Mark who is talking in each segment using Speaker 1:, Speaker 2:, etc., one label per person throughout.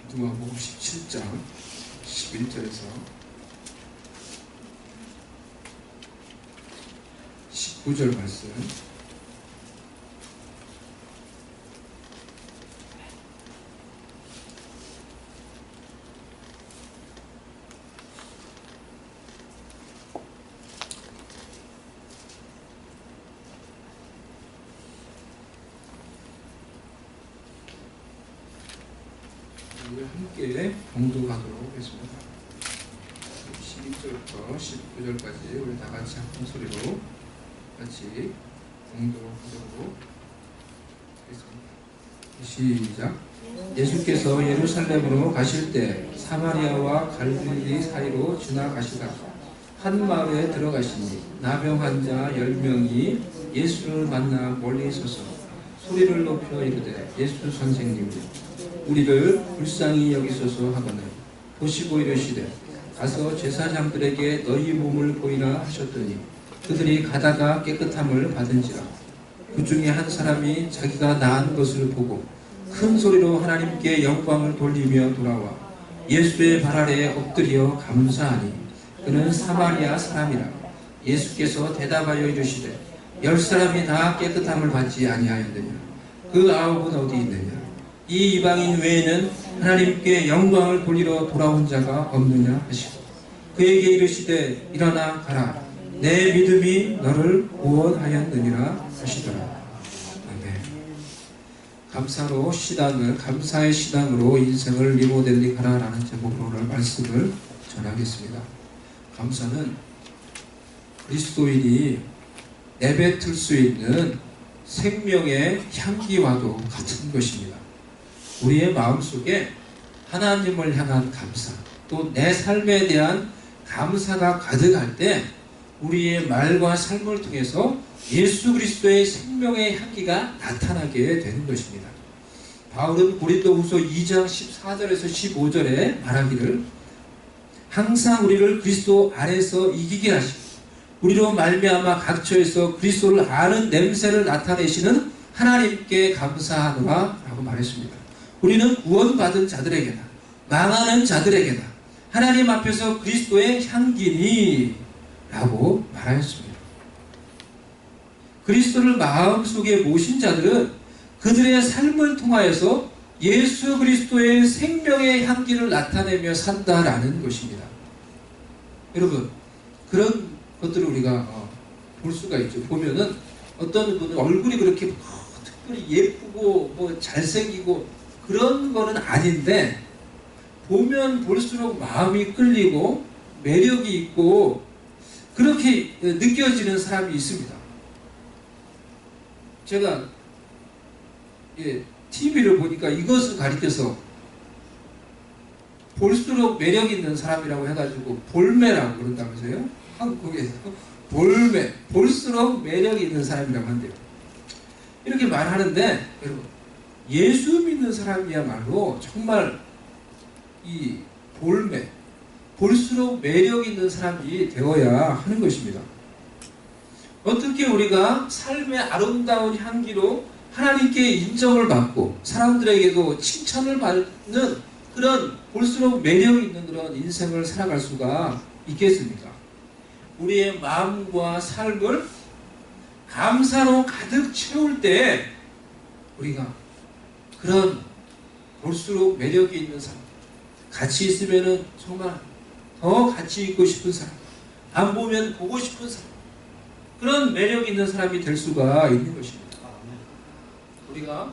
Speaker 1: 누가복음 17장 11절에서 19절 말씀. 우리 함께 봉독하도록 하겠습니다. 12절부터 19절까지 우리 다 같이 한 소리로 같이 봉독하도록 하겠습니다. 시작. 예수께서 예루살렘으로 가실 때 사마리아와 갈릴리 사이로 지나가시다가 한 마을에 들어가시니 나병 환자 10명이 예수를 만나 멀리 서서 소리를 높여 이르되 예수 선생님 우리를 불쌍히 여기소서 하거늘 보시고 이르시되 가서 제사장들에게 너희 몸을 보이라 하셨더니 그들이 가다가 깨끗함을 받은지라. 그 중에 한 사람이 자기가 나은 것을 보고 큰 소리로 하나님께 영광을 돌리며 돌아와 예수의 발 아래에 엎드려 감사하니 그는 사마리아 사람이라. 예수께서 대답하여 이르시되 10사람이 다 깨끗함을 받지 아니하였느냐? 그 9은 어디 있느냐? 이 이방인 외에는 하나님께 영광을 돌리러 돌아온 자가 없느냐 하시고 그에게 이르시되 일어나 가라 내 믿음이 너를 구원하였느니라 하시더라. 아멘. 감사의 시단으로 인생을 리모델링하라 라는 제목으로 오늘 말씀을 전하겠습니다. 감사는 그리스도인이 내뱉을 수 있는 생명의 향기와도 같은 것입니다. 우리의 마음속에 하나님을 향한 감사, 또 내 삶에 대한 감사가 가득할 때 우리의 말과 삶을 통해서 예수 그리스도의 생명의 향기가 나타나게 되는 것입니다. 바울은 고린도후서 2장 14절에서 15절에 말하기를 항상 우리를 그리스도 안에서 이기게 하시고 우리로 말미암아 각처에서 그리스도를 아는 냄새를 나타내시는 하나님께 감사하노라 라고 말했습니다. 우리는 구원받은 자들에게나 망하는 자들에게나 하나님 앞에서 그리스도의 향기니 라고 말하였습니다. 그리스도를 마음속에 모신 자들은 그들의 삶을 통하여서 예수 그리스도의 생명의 향기를 나타내며 산다라는 것입니다. 여러분, 그런 것들을 우리가 볼 수가 있죠. 보면은 어떤 분은 얼굴이 그렇게 특별히 예쁘고 잘생기고 그런 거는 아닌데 보면 볼수록 마음이 끌리고 매력이 있고 그렇게 느껴지는 사람이 있습니다. 제가 TV를 보니까 이것을 가리켜서 볼수록 매력 있는 사람이라고 해가지고 볼매라고 그런다면서요? 한국에서 볼매, 볼수록 매력이 있는 사람이라고 한대요. 이렇게 말하는데 여러분 예수 믿는 사람이야말로 정말 이 볼매, 볼수록 매력 있는 사람이 되어야 하는 것입니다. 어떻게 우리가 삶의 아름다운 향기로 하나님께 인정을 받고 사람들에게도 칭찬을 받는 그런 볼수록 매력 있는 그런 인생을 살아갈 수가 있겠습니까? 우리의 마음과 삶을 감사로 가득 채울 때 우리가 그런 볼수록 매력이 있는 사람, 같이 있으면 정말 더 같이 있고 싶은 사람, 안 보면 보고 싶은 사람, 그런 매력 있는 사람이 될 수가 있는 것입니다. 우리가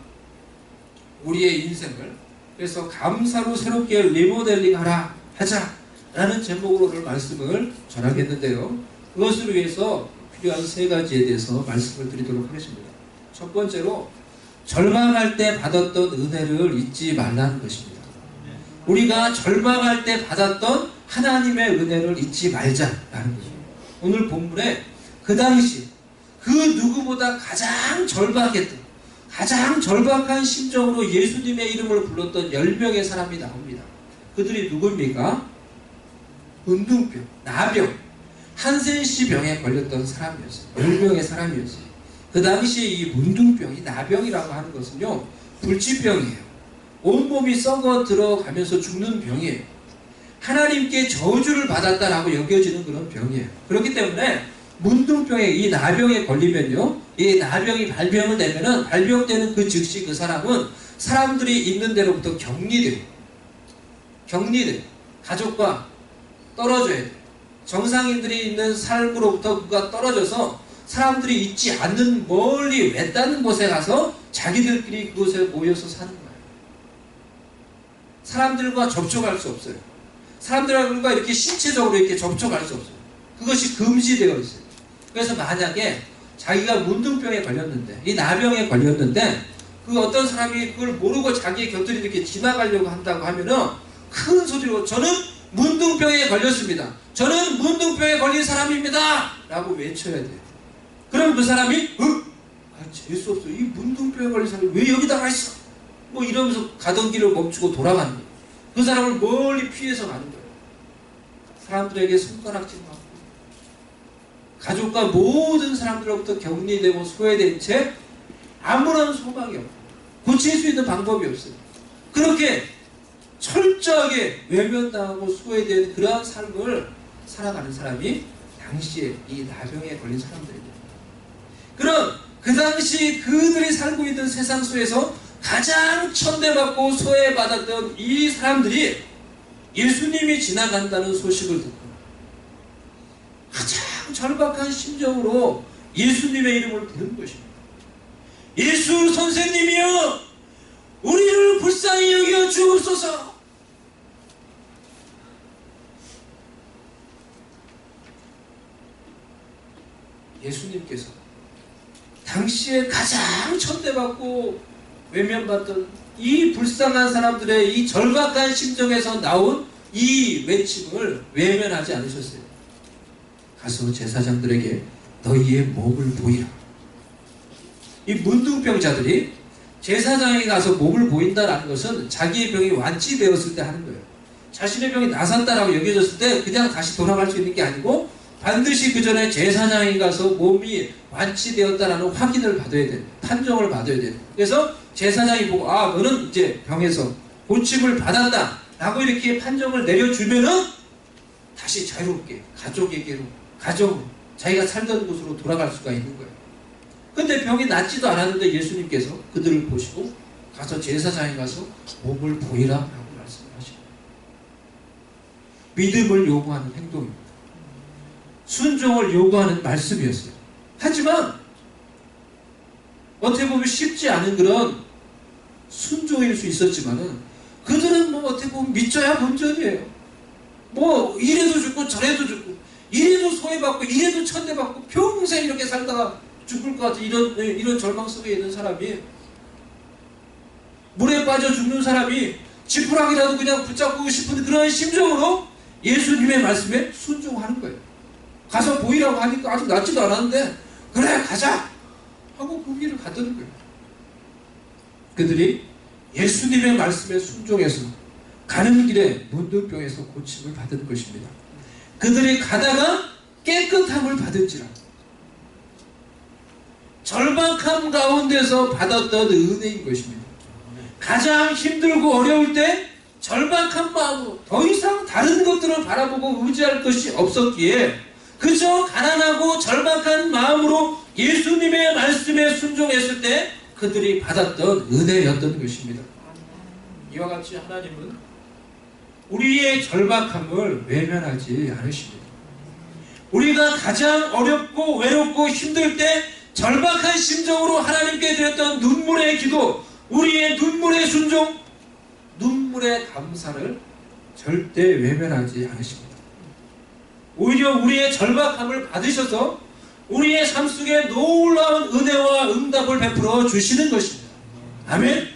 Speaker 1: 우리의 인생을 그래서 감사로 새롭게 리모델링하라 하자라는 제목으로 오늘 말씀을 전하겠는데요. 그것을 위해서 필요한 3가지에 대해서 말씀을 드리도록 하겠습니다. 첫 번째로 절망할 때 받았던 은혜를 잊지 말라는 것입니다. 우리가 절망할 때 받았던 하나님의 은혜를 잊지 말자라는 거죠. 오늘 본문에 그 당시 그 누구보다 가장 절박했던 가장 절박한 심정으로 예수님의 이름을 불렀던 10명의 사람이 나옵니다. 그들이 누구입니까? 문둥병, 나병, 한센시 병에 걸렸던 사람이었어요. 10명의 사람이었어요. 그 당시에 이 문둥병, 이 나병이라고 하는 것은요 불치병이에요. 온몸이 썩어 들어가면서 죽는 병이에요. 하나님께 저주를 받았다라고 여겨지는 그런 병이에요. 그렇기 때문에 문둥병에, 이 나병에 걸리면요, 이 나병이 발병을 되면은, 발병되는 그 즉시 그 사람은 사람들이 있는 데로부터 격리돼요. 가족과 떨어져야 돼요. 정상인들이 있는 삶으로부터 그가 떨어져서 사람들이 있지 않는 멀리 외딴 곳에 가서 자기들끼리 그곳에 모여서 사는 거예요. 사람들과 접촉할 수 없어요. 사람들과 이렇게 신체적으로 이렇게 접촉할 수 없어요. 그것이 금지되어 있어요. 그래서 만약에 자기가 문둥병에 걸렸는데, 이 나병에 걸렸는데, 그 어떤 사람이 그걸 모르고 자기의 곁을 이렇게 지나가려고 한다고 하면은 큰 소리로 저는 문둥병에 걸렸습니다. 저는 문둥병에 걸린 사람입니다. 라고 외쳐야 돼요. 그럼 그 사람이 재수 없어. 이 문둥병에 걸린 사람이 왜 여기다 가 있어? 뭐 이러면서 가던 길을 멈추고 돌아가는 거예요. 그 사람을 멀리 피해서 가는 거예요. 사람들에게 손가락질 받고 가족과 모든 사람들로부터 격리되고 소외된 채 아무런 소망이 없고 고칠 수 있는 방법이 없어요. 그렇게 철저하게 외면당하고 소외된 그러한 삶을 살아가는 사람이 당시에 이 나병에 걸린 사람들입니다. 그럼 그 당시 그들이 살고 있는 세상 속에서 가장 천대받고 소외받았던 이 사람들이 예수님이 지나간다는 소식을 듣고 가장 절박한 심정으로 예수님의 이름을 부른 것입니다. 예수 선생님이여, 우리를 불쌍히 여겨 주옵소서. 예수님께서 당시에 가장 천대받고 외면받던 이 불쌍한 사람들의 이 절박한 심정에서 나온 이 외침을 외면하지 않으셨어요. 가서 제사장들에게 너희의 몸을 보이라. 이 문둥병자들이 제사장에게 가서 몸을 보인다라는 것은 자기의 병이 완치되었을 때 하는 거예요. 자신의 병이 나섰다라고 여겨졌을 때 그냥 다시 돌아갈 수 있는 게 아니고 반드시 그 전에 제사장에 가서 몸이 완치되었다라는 확인을 받아야 돼요. 판정을 받아야 돼요. 그래서 제사장이 보고 너는 이제 병에서 고침을 받았다 라고 이렇게 판정을 내려주면은 다시 자유롭게 가족에게로, 자기가 살던 곳으로 돌아갈 수가 있는 거예요. 근데 병이 낫지도 않았는데 예수님께서 그들을 보시고 가서 제사장에 가서 몸을 보이라 라고 말씀하시고, 믿음을 요구하는 행동입니다. 순종을 요구하는 말씀이었어요. 하지만 어떻게 보면 쉽지 않은 그런 순종일 수 있었지만은 그들은 뭐 어떻게 보면 믿져야 본전이에요. 뭐 이래도 죽고 저래도 죽고 이래도 소외받고 이래도 천대받고 평생 이렇게 살다가 죽을 것 같은 이런 절망 속에 있는 사람이, 물에 빠져 죽는 사람이 지푸라기라도 그냥 붙잡고 싶은 그런 심정으로 예수님의 말씀에 순종하는 거예요. 가서 보이라고 하니까 아직 낫지도 않았는데 그래 가자 하고 그 길을 가더는 거예요. 그들이 예수님의 말씀에 순종해서 가는 길에 문둥병에서 고침을 받은 것입니다. 그들이 가다가 깨끗함을 받은지라. 절박함 가운데서 받았던 은혜인 것입니다. 가장 힘들고 어려울 때 절박한 마음으로 더 이상 다른 것들을 바라보고 의지할 것이 없었기에 그저 가난하고 절박한 마음으로 예수님의 말씀에 순종했을 때 그들이 받았던 은혜였던 것입니다. 이와 같이 하나님은 우리의 절박함을 외면하지 않으십니다. 우리가 가장 어렵고 외롭고 힘들 때 절박한 심정으로 하나님께 드렸던 눈물의 기도, 우리의 눈물의 순종, 눈물의 감사를 절대 외면하지 않으십니다. 오히려 우리의 절박함을 받으셔서 우리의 삶 속에 놀라운 은혜와 응답을 베풀어 주시는 것입니다. 아멘.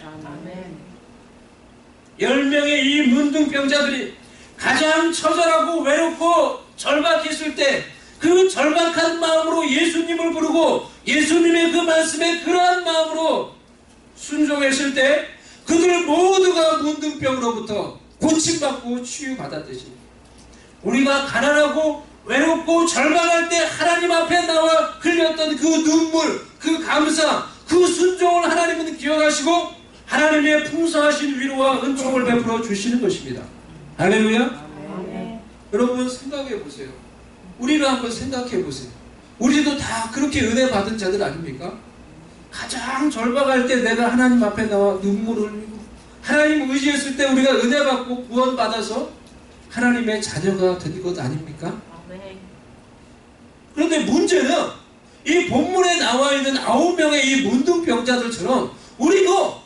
Speaker 1: 10명의 이 문둥병자들이 가장 처절하고 외롭고 절박했을 때 그 절박한 마음으로 예수님을 부르고 예수님의 그 말씀에 그러한 마음으로 순종했을 때 그들 모두가 문둥병으로부터 고침받고 치유받았듯이 우리가 가난하고 외롭고 절박할 때 하나님 앞에 나와 흘렸던 그 눈물, 그 감사, 그 순종을 하나님은 기억하시고 하나님의 풍성하신 위로와 은총을 베풀어 주시는 것입니다. 할렐루야. 여러분 생각해 보세요. 우리를 한번 생각해 보세요. 우리도 다 그렇게 은혜 받은 자들 아닙니까? 가장 절박할 때 내가 하나님 앞에 나와 눈물을 흘리고 하나님 의지했을 때 우리가 은혜 받고 구원 받아서 하나님의 자녀가 된 것 아닙니까? 그런데 문제는 이 본문에 나와 있는 9명의 이 문둥병자들처럼 우리도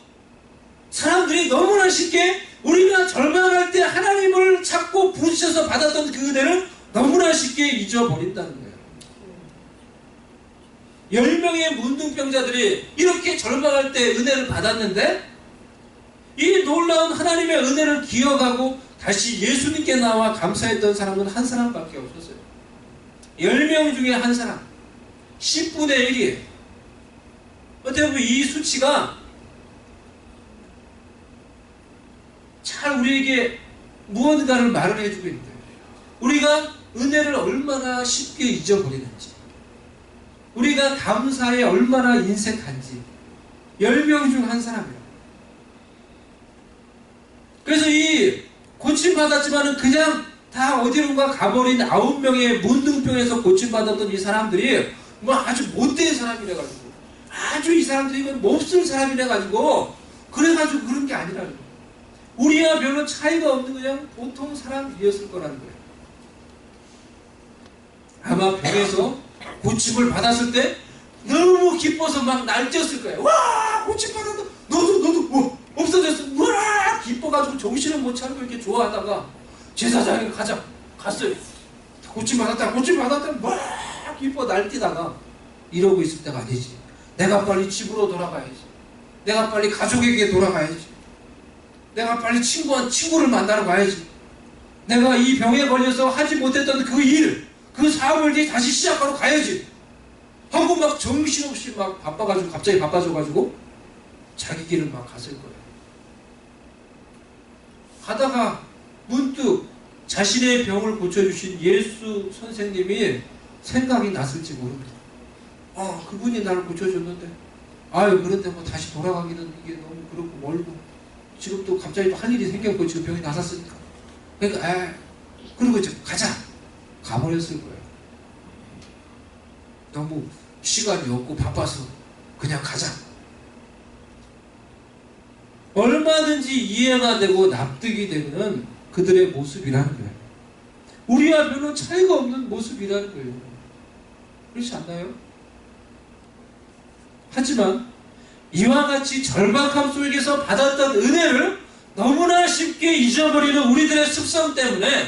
Speaker 1: 사람들이 너무나 쉽게 우리가 절망할 때 하나님을 찾고 부르셔서 받았던 그 은혜를 너무나 쉽게 잊어버린다는 거예요. 10명의 문둥병자들이 이렇게 절망할 때 은혜를 받았는데 이 놀라운 하나님의 은혜를 기억하고 다시 예수님께 나와 감사했던 사람은 한 사람밖에 없었어요. 10명 중에 한 사람. 10분의 1이에요. 어떻게 보면 이 수치가 잘 우리에게 무언가를 말을 해주고 있는 거예요. 우리가 은혜를 얼마나 쉽게 잊어버리는지, 우리가 감사에 얼마나 인색한지. 10명 중 한 사람이에요. 그래서 이 고침받았지만은 그냥 다 어디론가 가버린 9명의 문둥병에서 고침받았던 이 사람들이 뭐 아주 못된 사람이래가지고, 아주 이 사람들이 이건 몹쓸 사람이래가지고 그래가지고 그런 게 아니라는 거예요. 우리와 별로 차이가 없는 그냥 보통 사람이었을 거라는 거예요. 아마 병에서 고침을 받았을 때 너무 기뻐서 막 날뛰었을 거예요. 와, 고침 받았다. 너도 없어졌어. 와, 기뻐가지고 정신을 못 차리고 이렇게 좋아하다가 제사장이 갔어요. 고침 받았다. 와, 기뻐 날뛰다가 이러고 있을 때가 아니지. 내가 빨리 집으로 돌아가야지. 내가 빨리 가족에게 돌아가야지. 내가 빨리 친구를 만나러 가야지. 내가 이 병에 걸려서 하지 못했던 그 일, 그 사업을 이제 다시 시작하러 가야지 하고 막 정신없이 막 바빠가지고, 갑자기 바빠져가지고 자기 길을 막 갔을 거예요. 가다가 문득 자신의 병을 고쳐주신 예수 선생님이 생각이 났을지 모릅니다. 그분이 나를 고쳐줬는데, 그런데 뭐 다시 돌아가기는 이게 너무 그렇고 멀고, 지금 또 갑자기 또 할 일이 생겼고, 지금 병이 나섰으니까. 그러니까, 그리고 이제 가자! 가버렸을 거예요. 너무 시간이 없고 바빠서 그냥 가자. 얼마든지 이해가 되고 납득이 되는 그들의 모습이라는 거예요. 우리와 별로 차이가 없는 모습이라는 거예요. 그렇지 않나요? 하지만 이와 같이 절박함 속에서 받았던 은혜를 너무나 쉽게 잊어버리는 우리들의 습성 때문에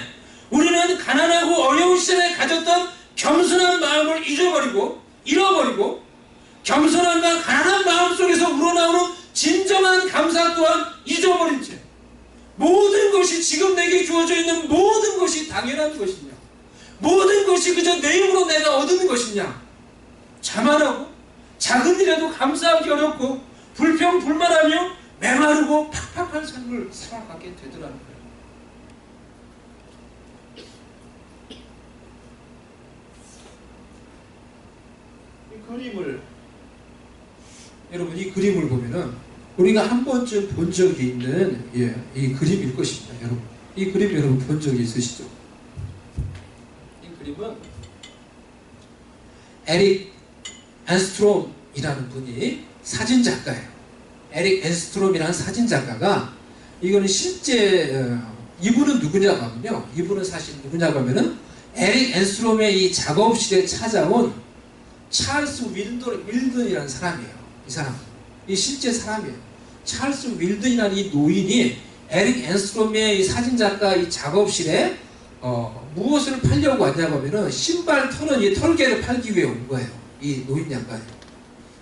Speaker 1: 우리는 가난하고 어려운 시절에 가졌던 겸손한 마음을 잃어버리고 겸손함과 가난한 마음 속에서 우러나오는 진정한 감사 또한 잊어버린 채 모든 것이 지금 내게 주어져 있는 모든 것이 당연한 것이냐, 모든 것이 그저 내 힘으로 내가 얻는 것이냐 자만하고 작은 일에도 감사하기 어렵고 불평불만하며 메마르고 팍팍한 삶을 살아가게 되더라는 거예요. 여러분 이 그림을 보면은 우리가 한 번쯤 본 적이 있는 이 그림일 것입니다. 여러분 이 그림 여러분 본 적이 있으시죠? 이 그림은 에릭 앤스트롬이라는 분이 사진작가예요. 에릭 앤스트롬이라는 사진작가가, 이거는 실제 이분은 누구냐고 하면요, 이분은 사실 누구냐고 하면은 에릭 앤스트롬의 이 작업실에 찾아온 찰스 윌든이라는 사람이에요. 이 사람, 이 실제 사람이에요. 찰스 윌든이라는 이 노인이 에릭 앤스트롬의 이 사진작가 이 작업실에 무엇을 팔려고 왔냐고 하면은 신발 터는 이 털개를 팔기 위해 온 거예요. 이 노인 양반이.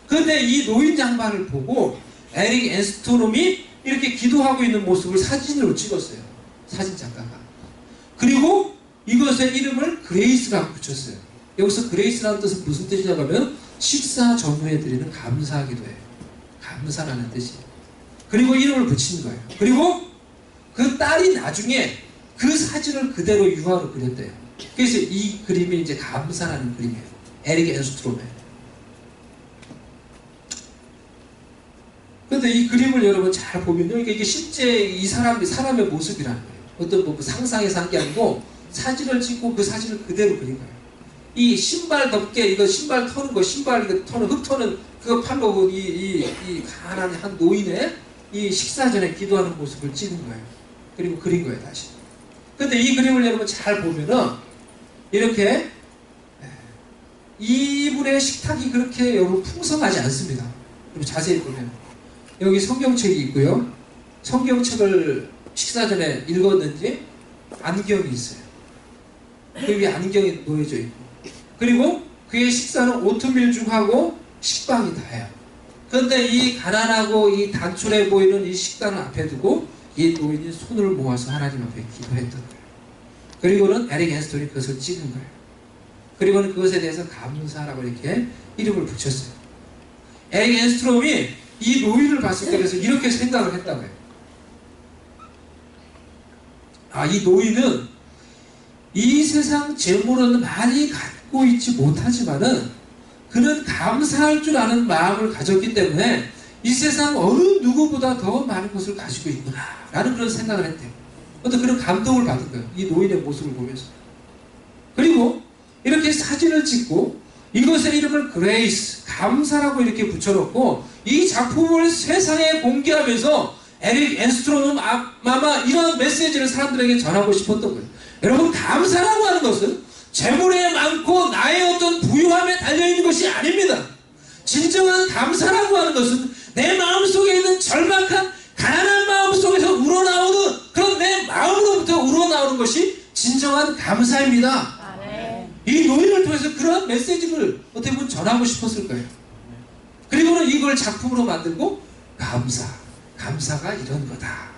Speaker 1: 그런데 이 노인 양반을 보고 에릭 앤스트롬이 이렇게 기도하고 있는 모습을 사진으로 찍었어요. 사진작가가. 그리고 이것의 이름을 그레이스라고 붙였어요. 여기서 그레이스라는 뜻은 무슨 뜻이냐고 하면 식사 전후에 드리는 감사 기도예요. 감사라는 뜻이에요. 그리고 이름을 붙인 거예요. 그리고 그 딸이 나중에 그 사진을 그대로 유화로 그렸대요. 그래서 이 그림이 이제 감사라는 그림이에요. 에릭 앤스트롬의. 근데 이 그림을 여러분 잘 보면요, 이게 실제 이 사람의 모습이라는 거예요. 어떤 뭐 상상에서 한 게 아니고 사진을 찍고 그 사진을 그대로 그린 거예요. 이 신발 덮개, 이거 신발 터는 거, 신발 이거 터는, 흙 터는 그거 팔로 이 가난한 한 노인의 이 식사 전에 기도하는 모습을 찍은 거예요. 그리고 그린 거예요, 다시. 근데 이 그림을 여러분 잘 보면은 이렇게 이분의 식탁이 그렇게 여러분 풍성하지 않습니다. 그리고 자세히 보면 여기 성경책이 있고요. 성경책을 식사 전에 읽었는지 안경이 있어요. 그 위에 안경이 놓여져 있고, 그리고 그의 식사는 오트밀죽하고 식빵이 다예요. 그런데 이 가난하고 이 단촐해 보이는 이 식단을 앞에 두고 이 노인이 손을 모아서 하나님 앞에 기도했던 거예요. 그리고는 에릭 앤스톤이 그것을 찍은 거예요. 그리고는 그것에 대해서 감사라고 이렇게 이름을 붙였어요. 에릭 앤스트롬이 이 노인을 봤을 때 그래서 이렇게 생각을 했다고요. 아, 이 노인은 이 세상 재물은 많이 갖고 있지 못하지만은 그는 감사할 줄 아는 마음을 가졌기 때문에 이 세상 어느 누구보다 더 많은 것을 가지고 있구나 라는 그런 생각을 했대요. 어떤 그런 감동을 받은 거예요. 이 노인의 모습을 보면서. 그리고 이렇게 사진을 찍고 이것의 이름을 그레이스, 감사라고 이렇게 붙여놓고 이 작품을 세상에 공개하면서 에릭 앤스트롬은 아마 이런 메시지를 사람들에게 전하고 싶었던 거예요. 여러분, 감사라고 하는 것은 재물에 많고 나의 어떤 부유함에 달려있는 것이 아닙니다. 진정한 감사라고 하는 것은 내 마음속에 있는 절박한 가난한 마음 속에서 우러나오는 그런 내 마음으로부터 우러나오는 것이 진정한 감사입니다. 이 노인을 통해서 그런 메시지를 어떻게 보면 전하고 싶었을 거예요. 그리고는 이걸 작품으로 만들고 감사가 이런 거다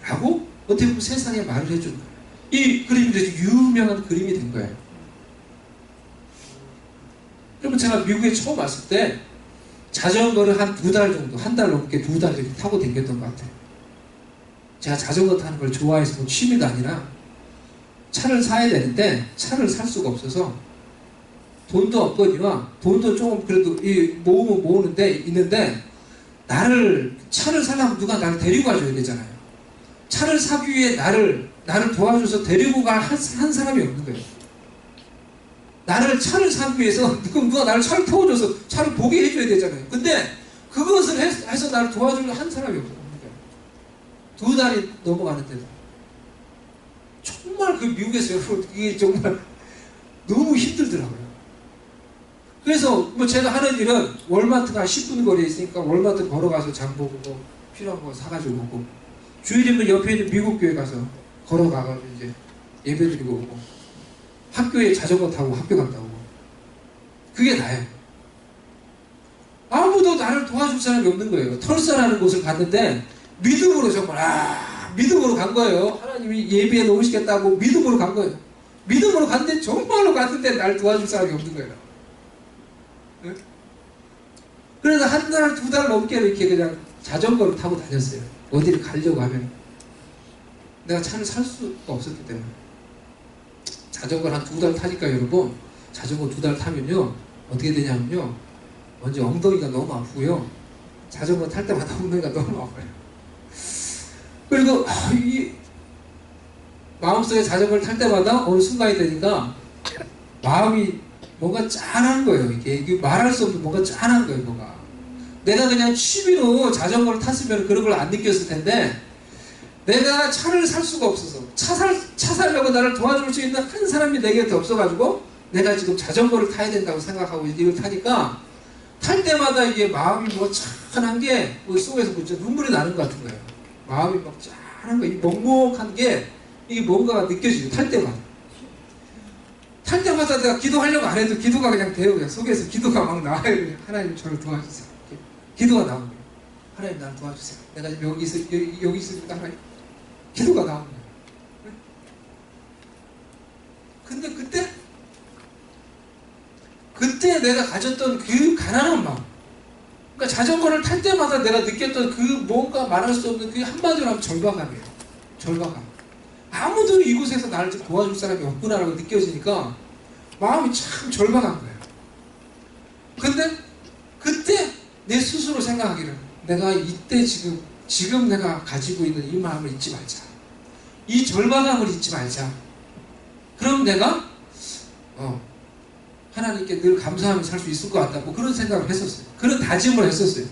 Speaker 1: 라고 어떻게 보면 세상에 말을 해준 거예요. 이 그림이 그래서 유명한 그림이 된 거예요. 여러분, 제가 미국에 처음 왔을 때 자전거를 한 2달 정도, 한 달 넘게 2달 이렇게 타고 다녔던 것 같아요. 제가 자전거 타는 걸 좋아해서 뭐 취미가 아니라 차를 사야 되는데 차를 살 수가 없어서 돈도 없거니와 돈도 조금 그래도 모으면 모으는데 있는데 차를 살려면 누가 나를 데리고 가줘야 되잖아요. 차를 사기 위해 나를 도와줘서 데리고 갈 한 사람이 없는 거예요. 차를 사기 위해서 누가 나를 차를 태워줘서 차를 보게 해줘야 되잖아요. 근데 그것을 해서 나를 도와주려 한 사람이 없는 거예요. 2달이 넘어가는데도. 정말 그 미국에서 여러분, 이게 정말 너무 힘들더라고요. 그래서 뭐 제가 하는 일은 월마트가 10분 거리에 있으니까 월마트 걸어가서 장 보고 뭐 필요한 거 사가지고 오고, 주일이면 옆에 있는 미국 교회 가서 걸어가가지고 이제 예배 드리고 오고, 학교에 자전거 타고 학교 갔다 오고, 그게 다예요. 아무도 나를 도와줄 사람이 없는 거예요. 털사라는 곳을 갔는데 믿음으로 정말 믿음으로 간 거예요. 하나님이 예배에 넣으시겠다고 믿음으로 간 거예요. 믿음으로 갔는데 정말로 갔는데 날 도와줄 사람이 없는 거예요. 네? 그래서 한 달, 2달 넘게 이렇게 그냥 자전거를 타고 다녔어요. 어디를 가려고 하면. 내가 차를 살 수가 없었기 때문에. 자전거를 한 2달 타니까 여러분, 자전거 2달 타면요, 어떻게 되냐면요, 먼저 엉덩이가 너무 아프고요, 자전거 탈 때마다 엉덩이가 너무 아파요. 그리고 이 마음속에 자전거를 탈 때마다 어느 순간이 되니까 마음이 뭔가 짠한 거예요. 이게 말할 수 없는 뭔가 짠한 거예요. 뭔가 내가 그냥 취미로 자전거를 탔으면 그런 걸 안 느꼈을 텐데, 내가 차를 살 수가 없어서 차 살려고 나를 도와줄 수 있는 한 사람이 내 곁에 없어가지고 내가 지금 자전거를 타야 된다고 생각하고 이걸 타니까, 탈 때마다 이게 마음이 뭐 짠한 게 속에서 눈물이 나는 것 같은 거예요. 마음이 막 짠한 거, 이 먹먹한 게 이게 뭔가가 느껴지죠. 탈 때마다 내가 기도하려고 안 해도 기도가 그냥 돼요. 그냥 속에서 기도가 막 나와요. 그냥 하나님 저를 도와주세요. 기도가 나오는 거예요. 하나님 나를 도와주세요. 내가 여기 있으니까 하나님, 기도가 나오는 거예요. 근데 그때 내가 가졌던 그 가난한 마음, 그러니까 자전거를 탈 때마다 내가 느꼈던 그 뭔가 말할 수 없는 그 한마디로 하면 절박함이에요. 절박함. 아무도 이곳에서 나를 도와줄 사람이 없구나라고 느껴지니까 마음이 참 절박한 거예요. 근데 그때 내 스스로 생각하기를, 내가 이때 지금 내가 가지고 있는 이 마음을 잊지 말자. 이 절박함을 잊지 말자. 그럼 내가 하나님께 늘 감사하며 살 수 있을 것 같다. 뭐 그런 생각을 했었어요. 그런 다짐을 했었어요.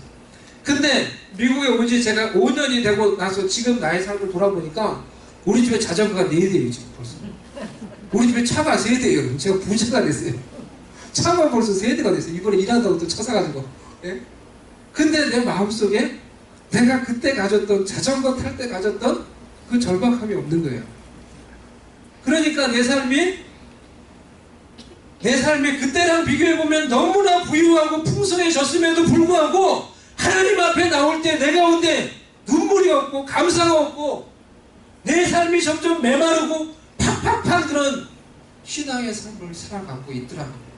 Speaker 1: 근데 미국에 온 지 제가 5년이 되고 나서 지금 나의 삶을 돌아보니까 우리 집에 자전거가 4대예요. 지금 벌써. 우리 집에 차가 3대예요. 제가 부자가 됐어요. 차가 벌써 3대가 됐어요. 이번에 일한다고 또 차 사가지고. 예? 근데 내 마음속에 내가 그때 가졌던, 자전거 탈 때 가졌던 그 절박함이 없는 거예요. 그러니까 내 삶이 그때랑 비교해보면 너무나 부유하고 풍성해졌음에도 불구하고 하나님 앞에 나올 때 내 가운데 눈물이 없고 감사가 없고 내 삶이 점점 메마르고 팍팍팍 그런 신앙의 삶을 살아가고 있더라고요.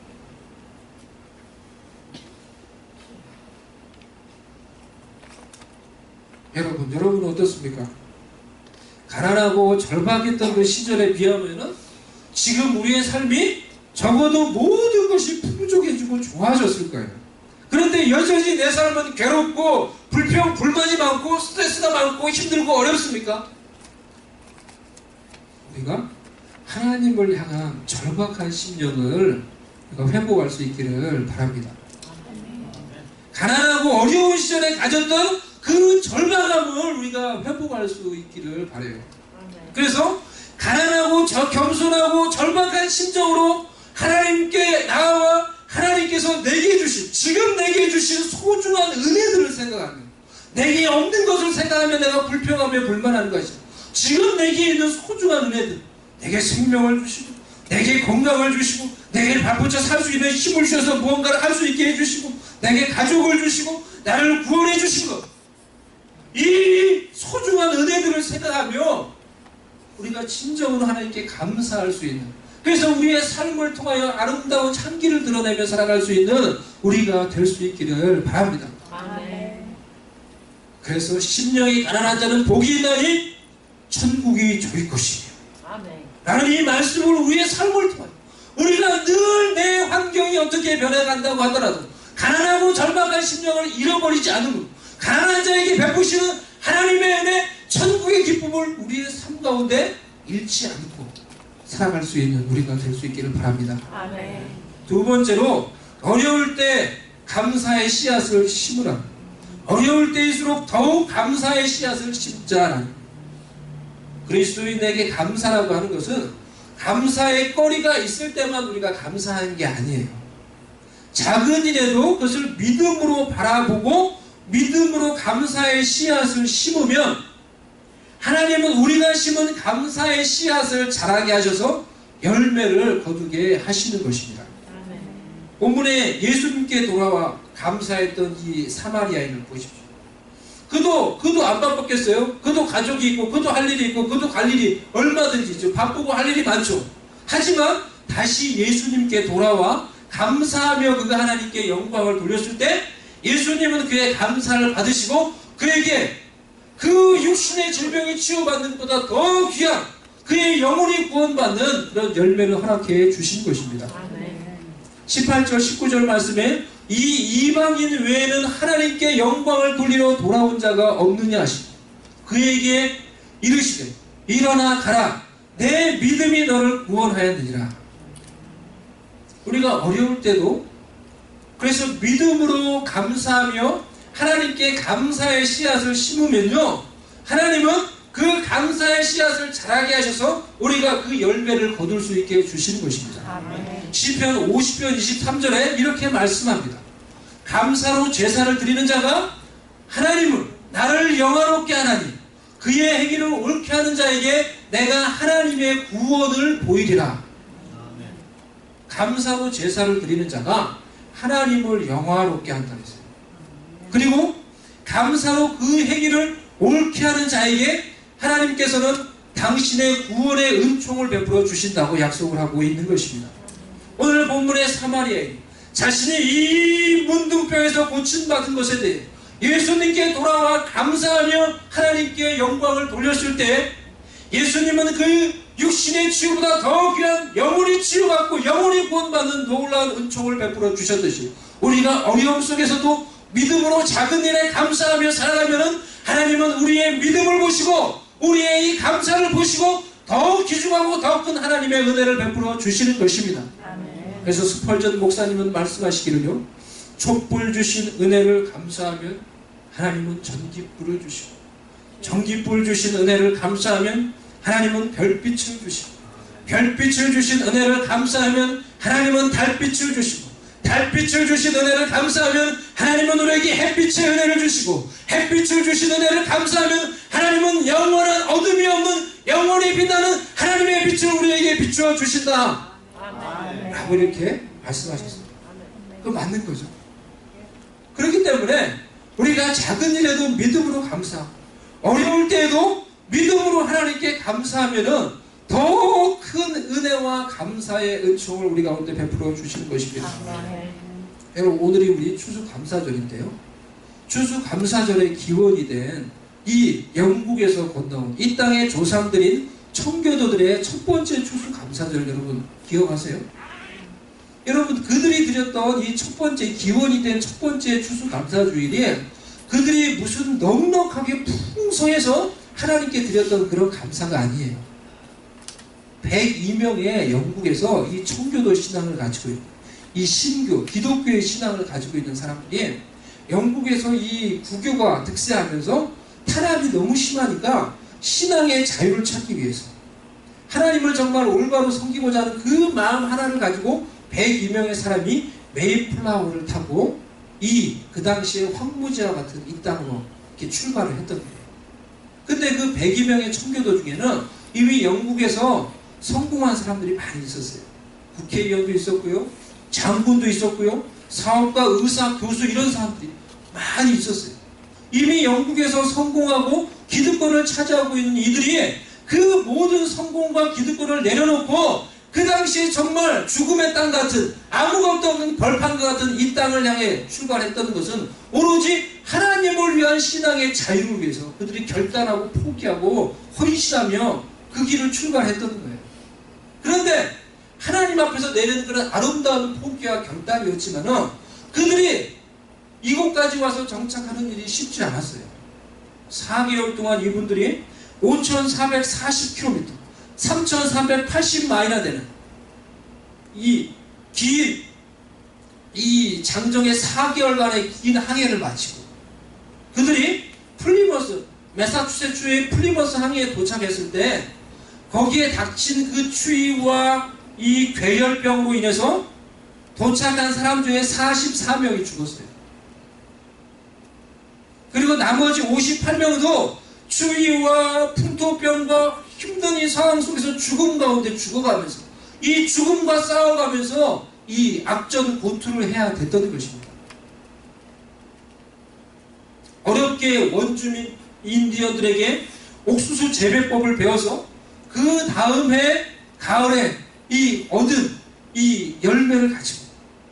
Speaker 1: 여러분 어떻습니까? 가난하고 절박했던 그 시절에 비하면은 지금 우리의 삶이 적어도 모든 것이 풍족해지고 좋아졌을 거예요. 그런데 여전히 내 삶은 괴롭고 불만이 많고 스트레스가 많고 힘들고 어렵습니까? 우리가 하나님을 향한 절박한 심령을 회복할 수 있기를 바랍니다. 가난하고 어려운 시절에 가졌던 그 절박함을 우리가 회복할 수 있기를 바라요. 그래서 가난하고 겸손하고 절박한 심정으로 하나님께 나아와 하나님께서 내게 주신, 지금 내게 주신 소중한 은혜들을 생각하면, 내게 없는 것을 생각하면 내가 불평하며 불만하는 것이죠. 지금 내게 있는 소중한 은혜들, 내게 생명을 주시고 내게 건강을 주시고 내게 발붙여 살 수 있는 힘을 주셔서 무언가를 할 수 있게 해주시고 내게 가족을 주시고 나를 구원해 주신 것, 이 소중한 은혜들을 생각하며 우리가 진정으로 하나님께 감사할 수 있는, 그래서 우리의 삶을 통하여 아름다운 향기를 드러내며 살아갈 수 있는 우리가 될 수 있기를 바랍니다. 아멘. 그래서 심령이 가난한 자는 복이 있나니 천국이 저희 것이에요. 아멘. 라는 이 말씀을 우리의 삶을 통하여 우리가 늘 내 환경이 어떻게 변해간다고 하더라도 가난하고 절박한 심령을 잃어버리지 않으면 가난한 자에게 베푸시는 하나님의 은혜, 천국의 기쁨을 우리의 삶 가운데 잃지 않고 살아갈 수 있는 우리가 될 수 있기를 바랍니다. 아멘. 두 번째로, 어려울 때 감사의 씨앗을 심으라. 어려울 때일수록 더욱 감사의 씨앗을 심자. 그리스도인에게 감사라고 하는 것은 감사의 거리가 있을 때만 우리가 감사하는 게 아니에요. 작은 일에도 그것을 믿음으로 바라보고 믿음으로 감사의 씨앗을 심으면 하나님은 우리가 심은 감사의 씨앗을 자라게 하셔서 열매를 거두게 하시는 것입니다. 본문에 예수님께 돌아와 감사했던 이 사마리아인을 보십시오. 그도 안 바빴겠어요? 그도 가족이 있고 그도 할 일이 있고 그도 갈 일이 얼마든지 있죠. 바쁘고 할 일이 많죠. 하지만 다시 예수님께 돌아와 감사하며 그가 하나님께 영광을 돌렸을 때 예수님은 그의 감사를 받으시고 그에게 그 육신의 질병이 치유받는 것보다 더 귀한 그의 영혼이 구원받는 그런 열매를 허락해 주신 것입니다. 18절 19절 말씀에 이 이방인 외에는 하나님께 영광을 돌리러 돌아온 자가 없느냐 하시고 그에게 이르시되 일어나 가라 내 믿음이 너를 구원하였느니라. 우리가 어려울 때도 그래서 믿음으로 감사하며 하나님께 감사의 씨앗을 심으면요, 하나님은 그 감사의 씨앗을 자라게 하셔서 우리가 그 열매를 거둘 수 있게 해주시는 것입니다. 아멘. 시편 50편 23절에 이렇게 말씀합니다. 감사로 제사를 드리는 자가 하나님은 나를 영화롭게 하나니 그의 행위를 옳게 하는 자에게 내가 하나님의 구원을 보이리라. 아멘. 감사로 제사를 드리는 자가 하나님을 영화롭게 한다는 것이에요. 그리고 감사로 그 행위를 옳게 하는 자에게 하나님께서는 당신의 구원의 은총을 베풀어 주신다고 약속을 하고 있는 것입니다. 오늘 본문의 사마리아인 자신이 이 문둥병에서 고침받은 것에 대해 예수님께 돌아와 감사하며 하나님께 영광을 돌렸을 때 예수님은 그 육신의 치유보다 더 귀한 영혼이 치유받고 영혼이 구원받는 놀라운 은총을 베풀어 주셨듯이 우리가 어려움 속에서도 믿음으로 작은 일에 감사하며 살아가면은 하나님은 우리의 믿음을 보시고 우리의 이 감사를 보시고 더욱 귀중하고 더 큰 하나님의 은혜를 베풀어 주시는 것입니다. 그래서 스펄전 목사님은 말씀하시기를요, 촛불 주신 은혜를 감사하면 하나님은 전깃불을 주시고, 전깃불 주신 은혜를 감사하면 하나님은 별빛을 주시고, 별빛을 주신 은혜를 감사하면 하나님은 달빛을 주시고, 달빛을 주신 은혜를 감사하면 하나님은 우리에게 햇빛의 은혜를 주시고, 햇빛을 주신 은혜를 감사하면 하나님은 영원한 어둠이 없는 영원히 빛나는 하나님의 빛을 우리에게 비추어 주신다 라고 이렇게 말씀하셨습니다. 그거 맞는 거죠. 그렇기 때문에 우리가 작은 일에도 믿음으로 감사하고 어려울 때에도 믿음으로 하나님께 감사하면은 더 큰 은혜와 감사의 은총을 우리 가운데 베풀어 주시는 것입니다. 여러분, 오늘이 우리 추수감사절인데요, 추수감사절의 기원이 된 이 영국에서 건너온 이 땅의 조상들인 청교도들의 첫 번째 추수감사절 여러분 기억하세요? 여러분, 그들이 드렸던 이 첫 번째 기원이 된 첫 번째 추수감사주일이 그들이 무슨 넉넉하게 풍성해서 하나님께 드렸던 그런 감사가 아니에요. 102명의 영국에서 이 청교도 신앙을 가지고 있는, 이 신교, 기독교의 신앙을 가지고 있는 사람들이 영국에서 이 구교가 득세하면서 탄압이 너무 심하니까 신앙의 자유를 찾기 위해서 하나님을 정말 올바로 섬기고자 하는 그 마음 하나를 가지고 102명의 사람이 메이플라워를 타고 그 당시에 황무지와 같은 이 땅으로 이렇게 출발을 했던 거예요. 근데 그 102명의 청교도 중에는 이미 영국에서 성공한 사람들이 많이 있었어요. 국회의원도 있었고요, 장군도 있었고요, 사업가, 의사, 교수 이런 사람들이 많이 있었어요. 이미 영국에서 성공하고 기득권을 차지하고 있는 이들이 그 모든 성공과 기득권을 내려놓고 그 당시에 정말 죽음의 땅 같은, 아무것도 없는 벌판과 같은 이 땅을 향해 출발했던 것은 오로지 하나님을 위한 신앙의 자유를 위해서 그들이 결단하고 포기하고 헌신하며 그 길을 출발했던 거예요. 그런데 하나님 앞에서 내리는 그런 아름다운 포기와 결단이었지만은 그들이 이곳까지 와서 정착하는 일이 쉽지 않았어요. 4개월 동안 이분들이 5,440km, 3,380마일이나 되는 이 장정의 4개월간의 긴 항해를 마치고 그들이 플리머스, 매사추세츠의 플리머스 항해에 도착했을 때 거기에 닥친 그 추위와 이 괴혈병으로 인해서 도착한 사람 중에 44명이 죽었어요. 그리고 나머지 58명도 추위와 풍토병과 힘든 이 상황 속에서 죽음 가운데 죽어가면서 이 죽음과 싸워가면서 이 악전 고투를 해야 됐던 것입니다. 어렵게 원주민 인디언들에게 옥수수 재배법을 배워서 그 다음 해 가을에 얻은 이 열매를 가지고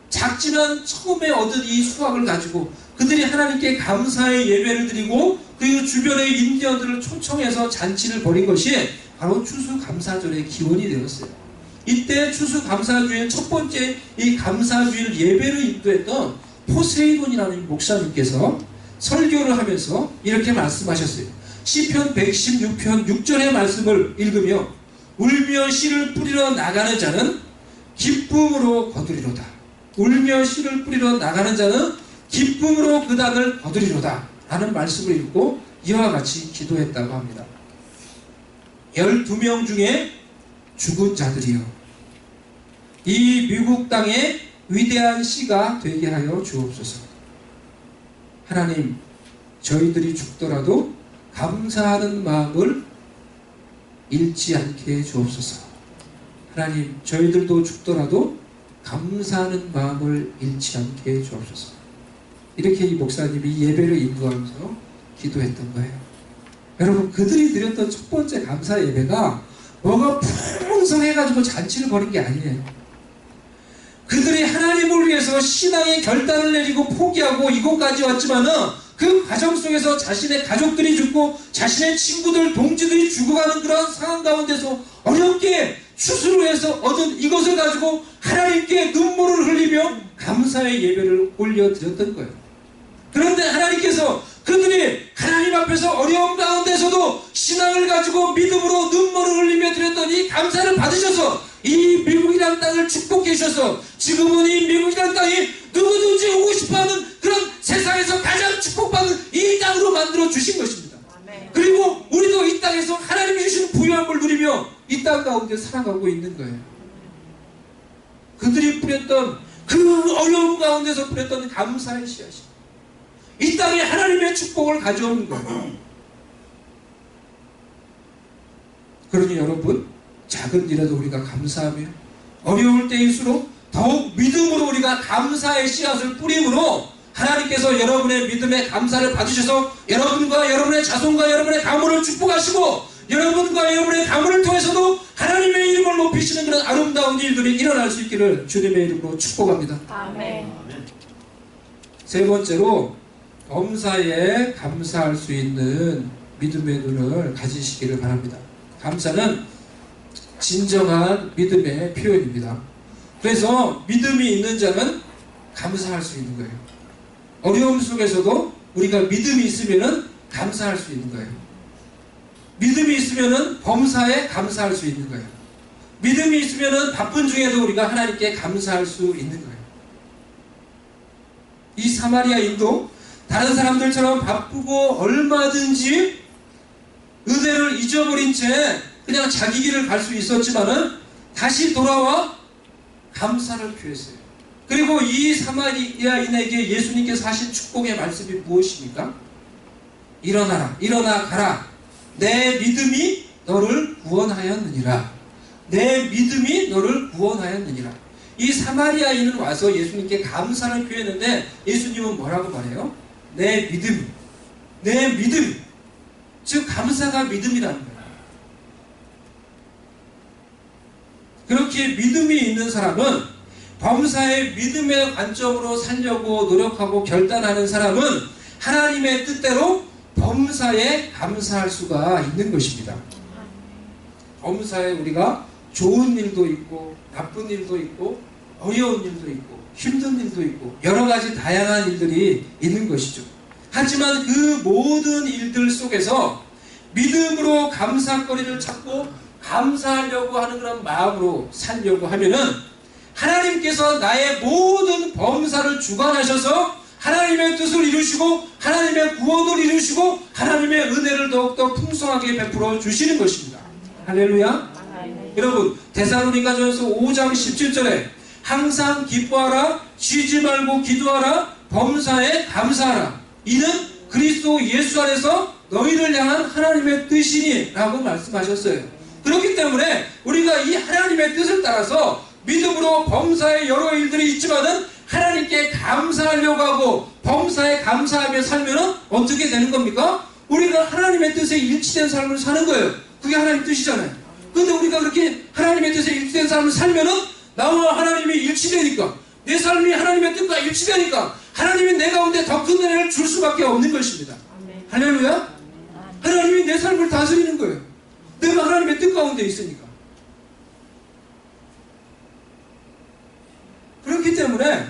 Speaker 1: 작지만 처음에 얻은 이 수확을 가지고 그들이 하나님께 감사의 예배를 드리고 그리고 주변의 인디언들을 초청해서 잔치를 벌인 것이 바로 추수감사절의 기원이 되었어요. 이때 추수감사주일 첫 번째 이 감사주일 예배를 인도했던 포세이돈이라는 목사님께서 설교를 하면서 이렇게 말씀하셨어요. 시편 116편 6절의 말씀을 읽으며 울며 씨를 뿌리러 나가는 자는 기쁨으로 거두리로다. 울며 씨를 뿌리러 나가는 자는 기쁨으로 그 단을 거두리로다 라는 말씀을 읽고 이와 같이 기도했다고 합니다. 12명 중에 죽은 자들이여, 이 미국 땅에 위대한 씨가 되게 하여 주옵소서. 하나님, 저희들이 죽더라도 감사하는 마음을 잃지 않게 해 주옵소서. 하나님, 저희들도 죽더라도 감사하는 마음을 잃지 않게 해 주옵소서. 이렇게 이 목사님이 예배를 인도하면서 기도했던 거예요. 여러분, 그들이 드렸던 첫 번째 감사 예배가 뭐가 풍성해가지고 잔치를 벌인 게 아니에요. 그들이 하나님을 위해서 신앙의 결단을 내리고 포기하고 이곳까지 왔지만은 그 과정 속에서 자신의 가족들이 죽고 자신의 친구들, 동지들이 죽어가는 그런 상황 가운데서 어렵게 추수를 해서 얻은 이것을 가지고 하나님께 눈물을 흘리며 감사의 예배를 올려드렸던 거예요. 그런데 하나님께서 그들이 하나님 앞에서 어려움 가운데서도 신앙을 가지고 믿음으로 눈물을 흘리며 드렸더니 감사를 받으셔서 이 미국이라는 땅을 축복해 주셔서 지금은 이 미국이라는 땅이 누구든지 오고 싶어하는 그런 세상에서 가장 축복받는 이 땅으로 만들어 주신 것입니다. 그리고 우리도 이 땅에서 하나님이 주시는 부유함을 누리며 이 땅 가운데 살아가고 있는 거예요. 그들이 뿌렸던 그 어려움 가운데서 뿌렸던 감사의 씨앗이 이 땅에 하나님의 축복을 가져오는 거예요. 그러니 여러분, 작은 일에도 우리가 감사하며 어려울 때일수록 더욱 믿음으로 우리가 감사의 씨앗을 뿌림으로 하나님께서 여러분의 믿음의 감사를 받으셔서 여러분과 여러분의 자손과 여러분의 가문을 축복하시고 여러분과 여러분의 가문을 통해서도 하나님의 이름을 높이시는 그런 아름다운 일들이 일어날 수 있기를 주님의 이름으로 축복합니다.
Speaker 2: 아멘.
Speaker 1: 세 번째로 범사에 감사할 수 있는 믿음의 눈을 가지시기를 바랍니다. 감사는 진정한 믿음의 표현입니다. 그래서 믿음이 있는 자는 감사할 수 있는 거예요. 어려움 속에서도 우리가 믿음이 있으면 감사할 수 있는 거예요. 믿음이 있으면 범사에 감사할 수 있는 거예요. 믿음이 있으면 바쁜 중에도 우리가 하나님께 감사할 수 있는 거예요. 이 사마리아인도 다른 사람들처럼 바쁘고 얼마든지 은혜를 잊어버린 채 그냥 자기 길을 갈 수 있었지만은 다시 돌아와 감사를 표했어요. 그리고 이 사마리아인에게 예수님께서 하신 축복의 말씀이 무엇입니까? 일어나라, 일어나 가라. 내 믿음이 너를 구원하였느니라. 내 믿음이 너를 구원하였느니라. 이 사마리아인은 와서 예수님께 감사를 표했는데 예수님은 뭐라고 말해요? 내 믿음, 내 믿음. 즉 감사가 믿음이라는 거예요. 그렇게 믿음이 있는 사람은 범사의 믿음의 관점으로 살려고 노력하고 결단하는 사람은 하나님의 뜻대로 범사에 감사할 수가 있는 것입니다. 범사에 우리가 좋은 일도 있고 나쁜 일도 있고 어려운 일도 있고 힘든 일도 있고 여러 가지 다양한 일들이 있는 것이죠. 하지만 그 모든 일들 속에서 믿음으로 감사거리를 찾고 감사하려고 하는 그런 마음으로 살려고 하면은 하나님께서 나의 모든 범사를 주관하셔서 하나님의 뜻을 이루시고 하나님의 구원을 이루시고 하나님의 은혜를 더욱더 풍성하게 베풀어 주시는 것입니다. 할렐루야. 여러분 데살로니가전서 5장 17절에 항상 기뻐하라, 쉬지 말고 기도하라, 범사에 감사하라. 이는 그리스도 예수 안에서 너희를 향한 하나님의 뜻이니 라고 말씀하셨어요. 그렇기 때문에 우리가 이 하나님의 뜻을 따라서 믿음으로 범사에 여러 일들이 있지만은 하나님께 감사하려고 하고 범사에 감사하며 살면은 어떻게 되는 겁니까? 우리가 하나님의 뜻에 일치된 삶을 사는 거예요. 그게 하나님의 뜻이잖아요. 근데 우리가 그렇게 하나님의 뜻에 일치된 삶을 살면은 나와 하나님이 일치되니까 내 삶이 하나님의 뜻과 일치되니까 하나님이 내 가운데 더 큰 은혜를 줄 수밖에 없는 것입니다. 할렐루야. 하나님이 내 삶을 다스리는 거예요. 내가 하나님의 뜻 가운데 있으니까. 그렇기 때문에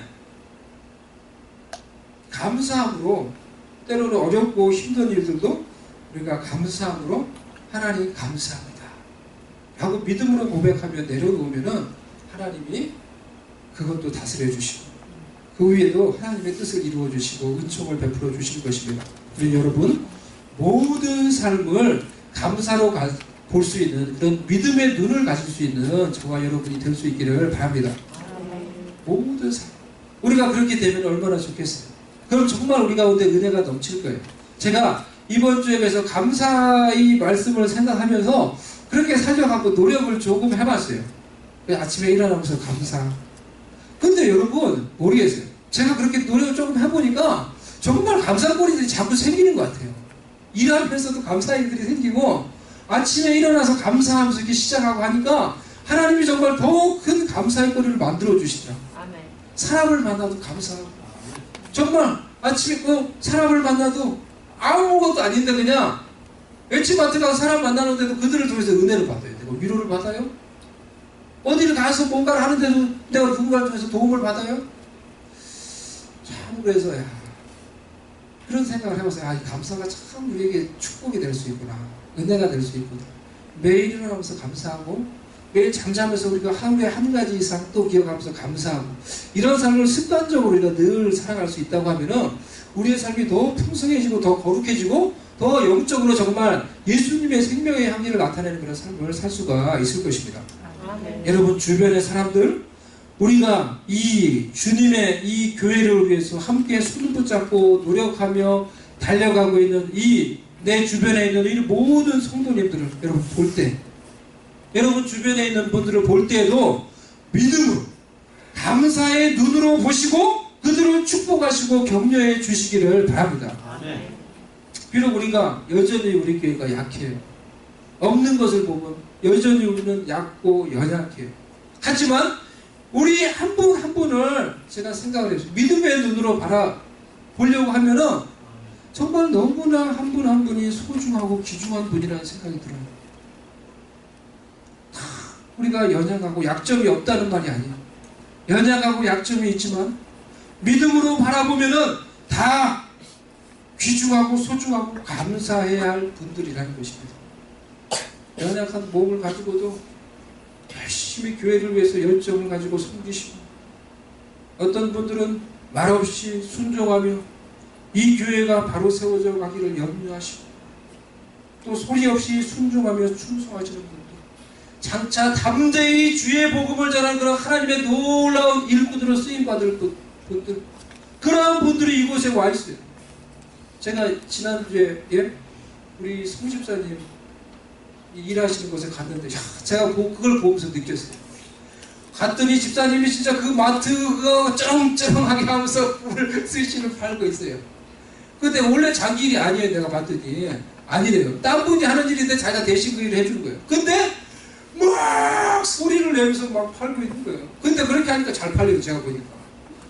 Speaker 1: 감사함으로 때로는 어렵고 힘든 일들도 우리가 감사함으로 하나님 감사합니다 라고 믿음으로 고백하며 내려놓으면은 하나님이 그것도 다스려 주시고 그 위에도 하나님의 뜻을 이루어 주시고 은총을 베풀어 주실 것입니다. 그래서 여러분 모든 삶을 감사로 볼 수 있는 그런 믿음의 눈을 가질 수 있는 저와 여러분이 될 수 있기를 바랍니다. 모든 삶 우리가 그렇게 되면 얼마나 좋겠어요. 그럼 정말 우리 가운데 은혜가 넘칠 거예요. 제가 이번 주에 그래서 감사의 말씀을 생각하면서 그렇게 살려갖고 노력을 조금 해봤어요. 아침에 일어나면서 감사. 근데 여러분 모르겠어요. 제가 그렇게 노력을 조금 해보니까 정말 감사거리들이 자꾸 생기는 것 같아요. 일하면서도 감사 일들이 생기고 아침에 일어나서 감사하면서 이렇게 시작하고 하니까 하나님이 정말 더 큰 감사의 거리를 만들어 주시더라고요. 사람을 만나도 감사하고 정말 아침에 그 사람을 만나도 아무것도 아닌데 그냥 웰치마트 가서 사람 만나는데도 그들을 통해서 은혜를 받아야 되고 위로를 받아요. 어디를 가서 뭔가를 하는데도 내가 누군가를 통해서 도움을 받아요. 참 그래서 그런 생각을 해봤어요. 아, 이 감사가 참 우리에게 축복이 될 수 있구나. 은혜가 될 수 있구나. 매일 일어나면서 감사하고 매일 잠자면서 우리가 하루에 한 가지 이상 또 기억하면서 감사하고 이런 삶을 습관적으로 우리가 늘 살아갈 수 있다고 하면은 우리의 삶이 더 풍성해지고 더 거룩해지고 더 영적으로 정말 예수님의 생명의 향기를 나타내는 그런 삶을 살 수가 있을 것입니다. 여러분 주변의 사람들 우리가 이 주님의 이 교회를 위해서 함께 손을 붙잡고 노력하며 달려가고 있는 이 내 주변에 있는 이 모든 성도님들을 여러분 볼 때 여러분 주변에 있는 분들을 볼 때에도 믿음으로 감사의 눈으로 보시고 그들을 축복하시고 격려해 주시기를 바랍니다. 비록 우리가 여전히 우리 교회가 약해요. 없는 것을 보면 여전히 우리는 얕고 연약해요. 하지만 우리 한 분 한 분을 제가 생각을 해서 믿음의 눈으로 바라보려고 하면은 정말 너무나 한 분 한 분이 소중하고 귀중한 분이라는 생각이 들어요. 다 우리가 연약하고 약점이 없다는 말이 아니에요. 연약하고 약점이 있지만 믿음으로 바라보면은 다 귀중하고 소중하고 감사해야 할 분들이라는 것입니다. 연약한 몸을 가지고도 열심히 교회를 위해서 열정을 가지고 섬기시고 어떤 분들은 말없이 순종하며 이 교회가 바로 세워져 가기를 염려하시고 또 소리 없이 순종하며 충성하시는 분들 장차 담대히 주의 복음을 전하는 그런 하나님의 놀라운 일꾼으로 쓰임받을 분들 그러한 분들이 이곳에 와 있어요. 제가 지난주에 우리 성집사님 일하시는 곳에 갔는데 제가 그걸 보면서 느꼈어요. 갔더니 집사님이 진짜 그 마트 그거 쩌렁쩌렁하게 하면서 물 스위치를 팔고 있어요. 근데 원래 자기 일이 아니에요. 내가 봤더니 아니래요. 딴 분이 하는 일인데 자기가 대신 그 일을 해주는 거예요. 근데 막 소리를 내면서 막 팔고 있는 거예요. 근데 그렇게 하니까 잘 팔려요. 제가 보니까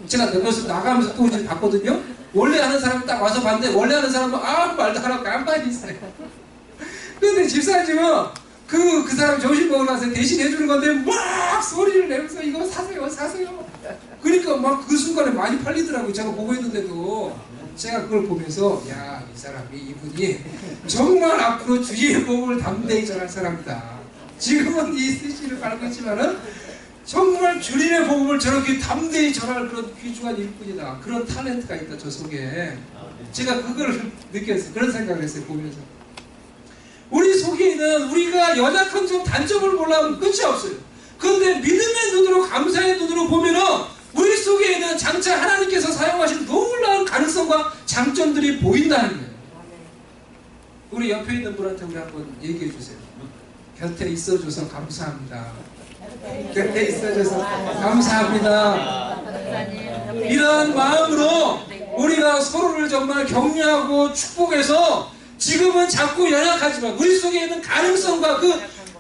Speaker 1: 제가 그래서 나가면서 또 이제 봤거든요. 원래 하는 사람은 딱 와서 봤는데 원래 하는 사람은 아무 말도 안 하고 가만히 있어요. 근데 집사님은 그 사람 점심 먹으러 와서 대신 해주는 건데 막 소리를 내면서 이거 사세요 사세요. 그러니까 막 그 순간에 많이 팔리더라고요. 제가 보고 있는데도 제가 그걸 보면서 야, 이 사람이 이분이 정말 앞으로 주의 복음을 담대히 전할 사람이다. 지금은 이 스시를 팔고 있지만은 정말 주님의 복음을 저렇게 담대히 전할 그런 귀중한 일꾼이다. 그런 탤런트가 있다 저 속에. 제가 그걸 느꼈어요. 그런 생각을 했어요 보면서. 우리 속에 있는 우리가 연약한 점 단점을 보려면 끝이 없어요. 그런데 믿음의 눈으로 감사의 눈으로 보면은 우리 속에 있는 장차 하나님께서 사용하신 놀라운 가능성과 장점들이 보인다는 거예요. 우리 옆에 있는 분한테 우리 한번 얘기해 주세요. 곁에 있어줘서 감사합니다. 곁에 있어줘서 감사합니다. 이런 마음으로 우리가 서로를 정말 격려하고 축복해서 지금은 작고 연약하지만 우리 속에 있는 가능성과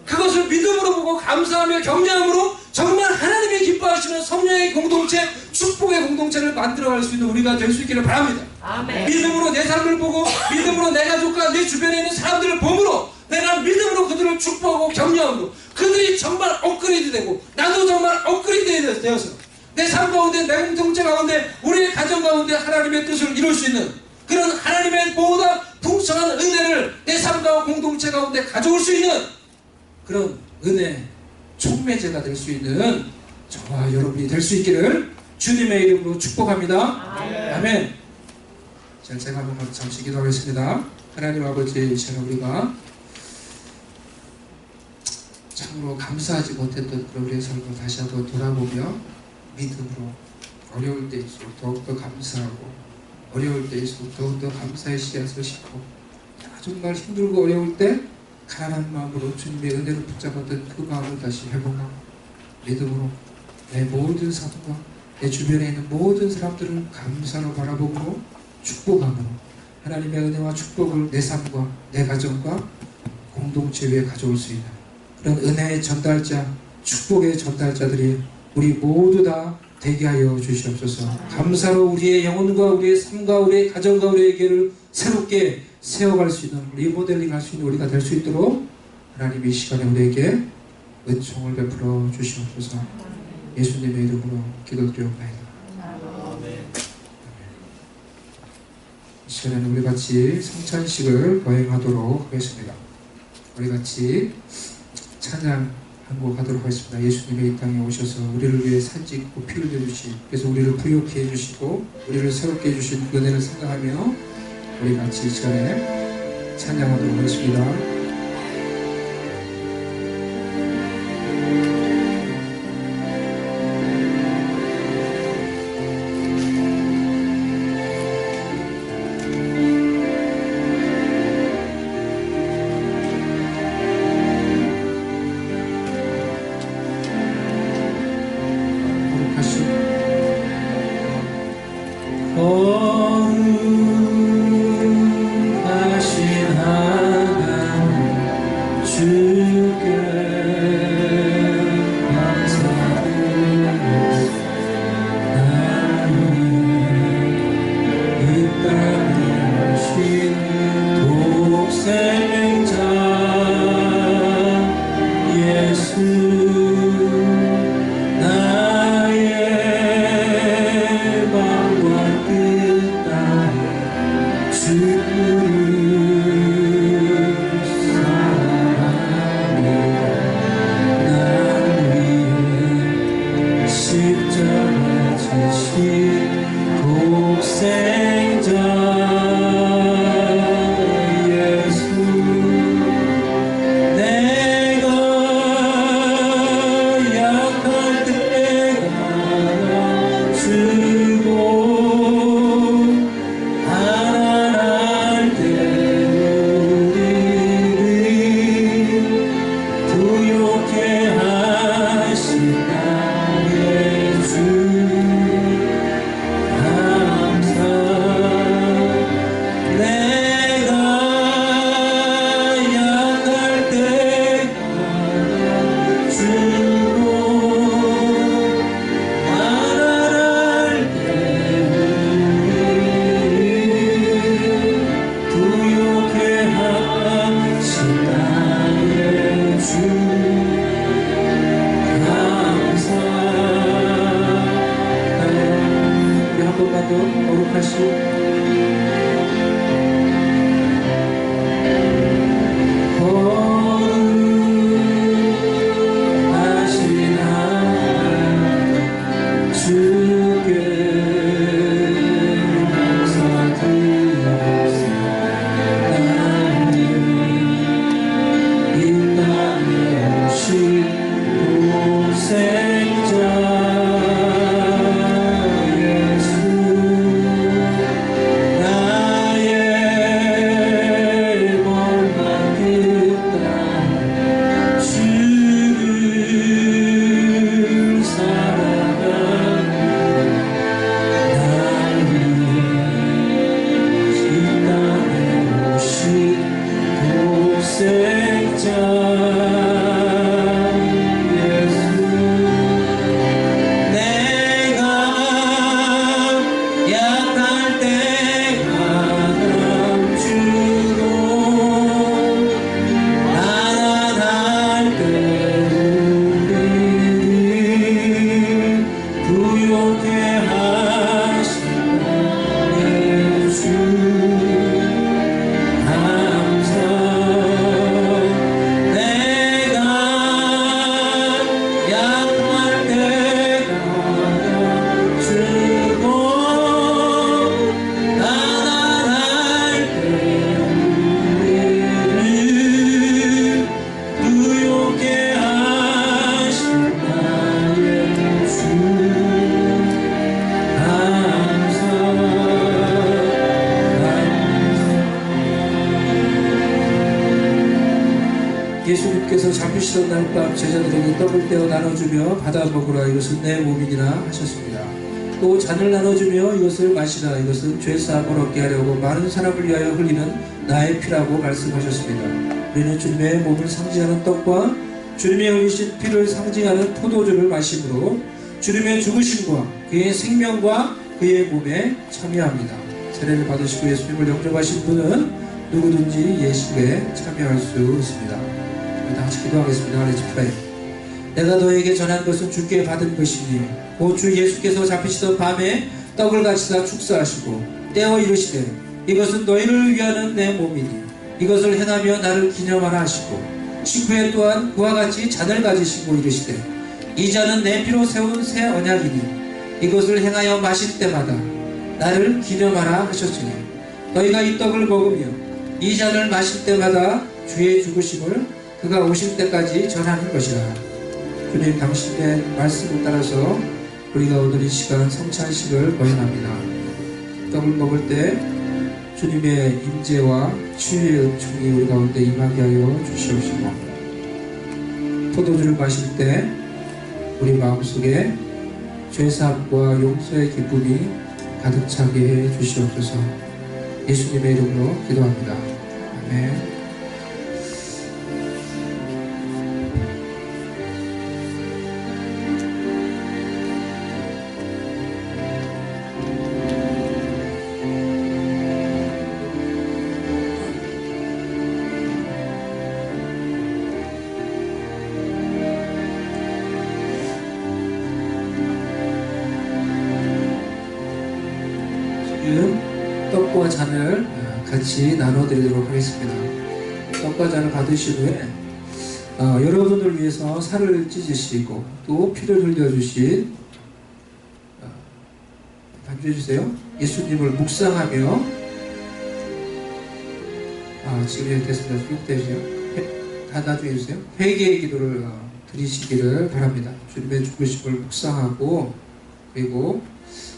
Speaker 1: 그것을 믿음으로 보고 감사하며 격려함으로 정말 하나님의 기뻐하시는 성령의 공동체, 축복의 공동체를 만들어갈 수 있는 우리가 될 수 있기를 바랍니다. 아멘. 믿음으로 내 삶을 보고 믿음으로 내 가족과 내 주변에 있는 사람들을 보므로 내가 믿음으로 그들을 축복하고 격려함으로 그들이 정말 업그레이드 되고 나도 정말 업그레이드 되어서 내 삶 가운데 내 공동체 가운데 우리의 가정 가운데 하나님의 뜻을 이룰 수 있는 그런 하나님의 보다 풍성한 은혜를 내 삶과 공동체 가운데 가져올 수 있는 그런 은혜 촉매제가 될 수 있는 저와 여러분이 될 수 있기를 주님의 이름으로 축복합니다. 아멘. 자, 제가 한번 잠시 기도하겠습니다. 하나님 아버지, 제가 우리가 참으로 감사하지 못했던 그런 우리의 삶을 다시 한번 돌아보며 믿음으로 어려울 때일수록 더욱더 감사하고 어려울 때일수록 더욱더 감사의 씨앗을 심고 정말 힘들고 어려울 때 가난한 마음으로 주님의 은혜를 붙잡았던 그 마음을 다시 회복하고 믿음으로 내 모든 삶과 내 주변에 있는 모든 사람들을 감사로 바라보고 축복함으로 하나님의 은혜와 축복을 내 삶과 내 가정과 공동체 위에 가져올 수 있는 그런 은혜의 전달자, 축복의 전달자들이 우리 모두 다 되게 하여 주시옵소서. 감사로 우리의 영혼과 우리의 삶과 우리의 가정과 우리의 교회를 새롭게 세워갈 수 있는 리모델링 할 수 있는 우리가 될 수 있도록 하나님 이 시간에 우리에게 은총을 베풀어 주시옵소서. 예수님의 이름으로 기도드리옵나이다. 시간에는 우리 같이 성찬식을 거행하도록 하겠습니다. 우리 같이 찬양 한 곡 하도록 하겠습니다. 예수님의 이 땅에 오셔서 우리를 위해 살짓고 피를 내주신, 그래서 우리를 부욕해 해주시고 우리를 새롭게 해주신 은혜를 생각하며 우리 같이 이 시간에 찬양하도록 하겠습니다. 예수님께서 잡히시던 날 밤 제자들에게 떡을 떼어 나눠주며 받아 먹으라 이것은 내 몸이니라 하셨습니다. 또 잔을 나눠주며 이것을 마시라 이것은 죄사함을 얻게 하려고 많은 사람을 위하여 흘리는 나의 피라고 말씀하셨습니다. 우리는 주님의 몸을 상징하는 떡과 주님의 흘리신 피를 상징하는 포도주를 마심으로 주님의 죽으심과 그의 생명과 그의 몸에 참여합니다. 세례를 받으시고 예수님을 영접하신 분은 누구든지 예식에 참여할 수 있습니다. 다 같이 기도하겠습니다. Let's pray. 내가 너에게 전한 것은 주께 받은 것이니 곧 주 예수께서 잡히시던 밤에 떡을 가지사 축사하시고 떼어 이르시되 이것은 너희를 위하는 내 몸이니 이것을 행하며 나를 기념하라 하시고 식후에 또한 그와 같이 잔을 가지시고 이르시되 이 잔은 내 피로 세운 새 언약이니 이것을 행하여 마실 때마다 나를 기념하라 하셨으니 너희가 이 떡을 먹으며 이 잔을 마실 때마다 주의 죽으심을 그가 오실 때까지 전하는 것이라. 주님 당신의 말씀을 따라서 우리가 오늘 이 시간 성찬식을 거행합니다. 떡을 먹을 때 주님의 임재와 치유의 은총이 우리 가운데 임하게 하여 주시옵시고 포도주를 마실 때 우리 마음속에 죄사함과 용서의 기쁨이 가득 차게 해 주시옵소서. 예수님의 이름으로 기도합니다. 아멘. 떡과 잔을 같이 나눠드리도록 하겠습니다. 떡과 잔을 받으신 후에 여러분을 위해서 살을 찢으시고 또 피를 흘려주신 반주해주세요. 예수님을 묵상하며 지금 됐습니다. 쭉 되세요. 다 나중에 해주세요. 회개의 기도를 드리시기를 바랍니다. 주님의 죽으심을 묵상하고 그리고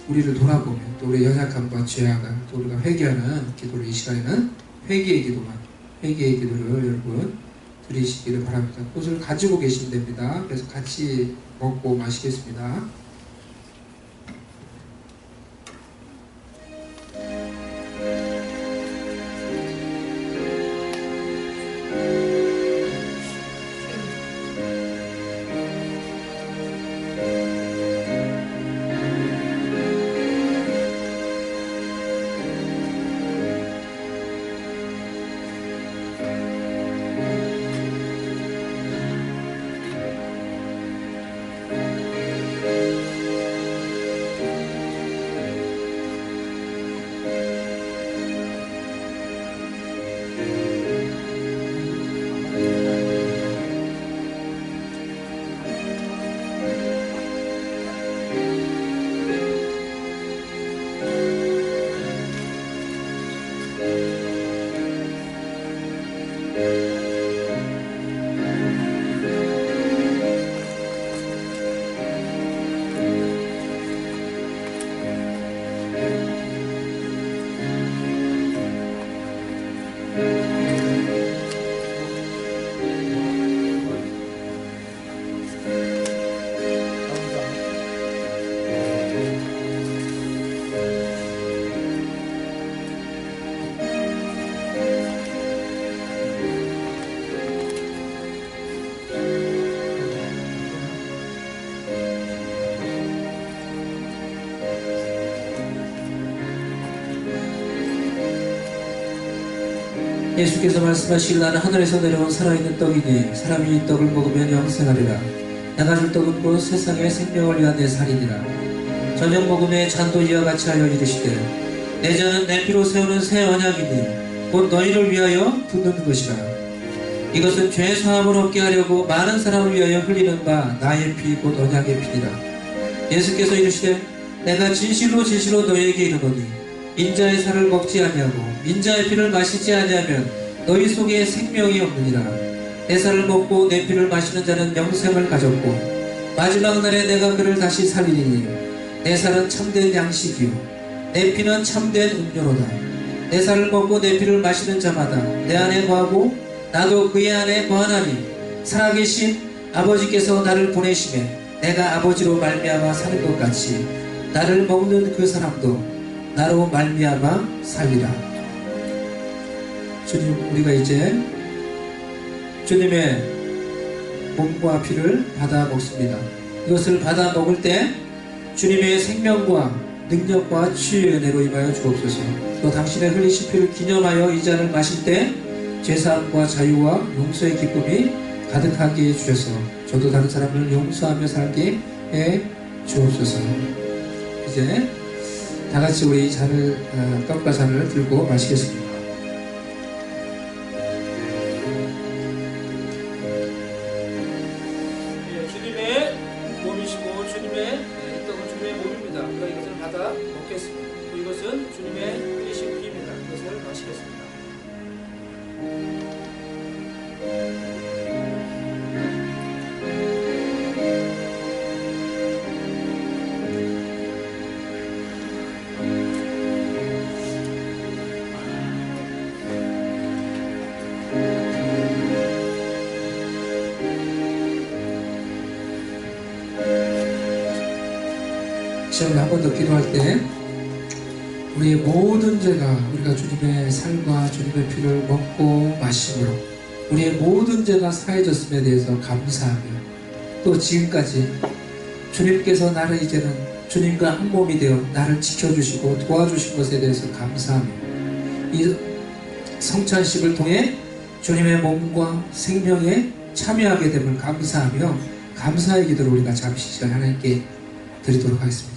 Speaker 1: 우리를 돌아보며 또 우리의 연약함과 죄악을 또 우리가 회개하는 기도를 이 시간에는 회개의 기도를 여러분 드리시기를 바랍니다. 그것을 가지고 계시면 됩니다. 그래서 같이 먹고 마시겠습니다. 예수께서 말씀하시길 나는 하늘에서 내려온 살아있는 떡이니 사람이 이 떡을 먹으면 영생하리라. 내가 줄 떡은 곧 세상의 생명을 위한 내 살이니라. 저녁 먹음에 잔도 이와 같이 하여 이르시되 내 잔은 내 피로 세우는 새 언약이니 곧 너희를 위하여 붓는 것이라. 이것은 죄 사함을 얻게 하려고 많은 사람을 위하여 흘리는 바 나의 피 곧 언약의 피니라. 예수께서 이르시되 내가 진실로 진실로 너희에게 이르노니 인자의 살을 먹지 아니하고 인자의 피를 마시지 아니하면 너희 속에 생명이 없느니라. 내 살을 먹고 내 피를 마시는 자는 영생을 가졌고 마지막 날에 내가 그를 다시 살리리니 내 살은 참된 양식이요 내 피는 참된 음료로다. 내 살을 먹고 내 피를 마시는 자마다 내 안에 거하고 나도 그의 안에 거하나니 살아계신 아버지께서 나를 보내심에 내가 아버지로 말미암아 사는 것 같이 나를 먹는 그 사람도 나로 말미암아 살리라. 주님, 우리가 이제 주님의 몸과 피를 받아 먹습니다. 이것을 받아 먹을 때 주님의 생명과 능력과 치유의 은혜로 임하여 주옵소서. 또 당신의 흘리신 피를 기념하여 이 잔을 마실 때 죄사함과 자유와 용서의 기쁨이 가득하게 해주셔서 저도 다른 사람을 용서하며 살게 해 주옵소서. 이제 다 같이 우리 잔을 떡과 잔을 들고 마시겠습니다. 주님의 몸이시고 주님의 이 떡은 주님의 몸입니다. 우리가 이것을 받아 먹겠습니다. 이것은 주님의 피이신 피입니다. 이것을 마시겠습니다. 시험을 한 번 더 기도할 때 우리의 모든 죄가 우리가 주님의 살과 주님의 피를 먹고 마심으로 우리의 모든 죄가 사해졌음에 대해서 감사하며 또 지금까지 주님께서 나를 이제는 주님과 한 몸이 되어 나를 지켜주시고 도와주신 것에 대해서 감사하며 이 성찬식을 통해 주님의 몸과 생명에 참여하게 됨을 감사하며 감사의 기도를 우리가 잠시 시간 하나님께 드리도록 하겠습니다.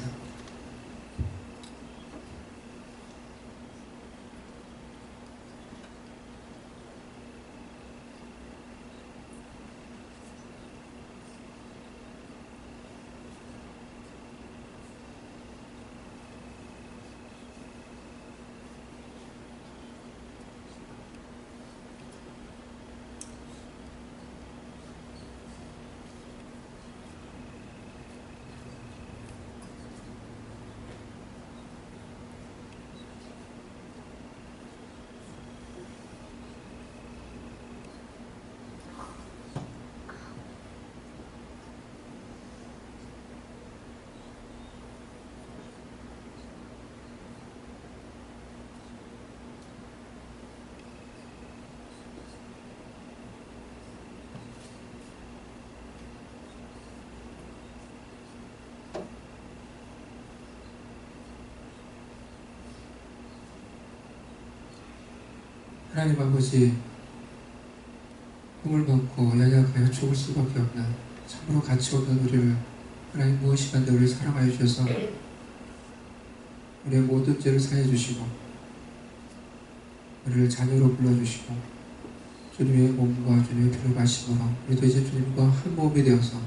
Speaker 1: 하나님 아버지, 꿈을 먹고 연약하여 죽을 수밖에 없는 참으로 가치 없는 우리를 하나님 무엇이간데 우리를 사랑하여 주셔서 우리의 모든 죄를 사해 주시고 우리를 자녀로 불러주시고 주님의 몸과 주님의 피를 마심으로 우리도 이제 주님과 한 몸이 되어서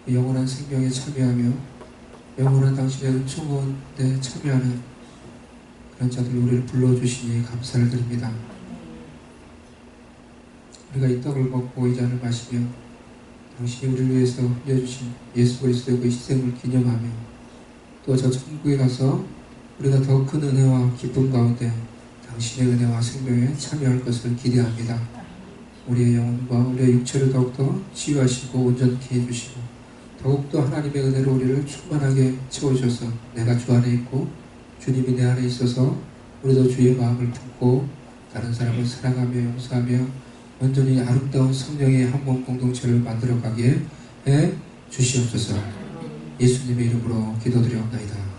Speaker 1: 영원한 생명에 참여하며 영원한 당신의 은총원에 참여하는 그런 자들 우리를 불러주시니 감사를 드립니다. 우리가 이 떡을 먹고 이 잔을 마시며 당신이 우리를 위해서 흘려주신 예수 그리스도의 그 희생을 기념하며 또 저 천국에 가서 우리가 더 큰 은혜와 기쁨 가운데 당신의 은혜와 생명에 참여할 것을 기대합니다. 우리의 영혼과 우리의 육체를 더욱더 치유하시고 온전케 해주시고 더욱더 하나님의 은혜로 우리를 충만하게 채워주셔서 내가 주 안에 있고 주님이 내 안에 있어서 우리도 주의 마음을 품고 다른 사람을 사랑하며 용서하며 온전히 아름다운 성령의 한 몸 공동체를 만들어가게 해 주시옵소서. 예수님의 이름으로 기도드려옵나이다.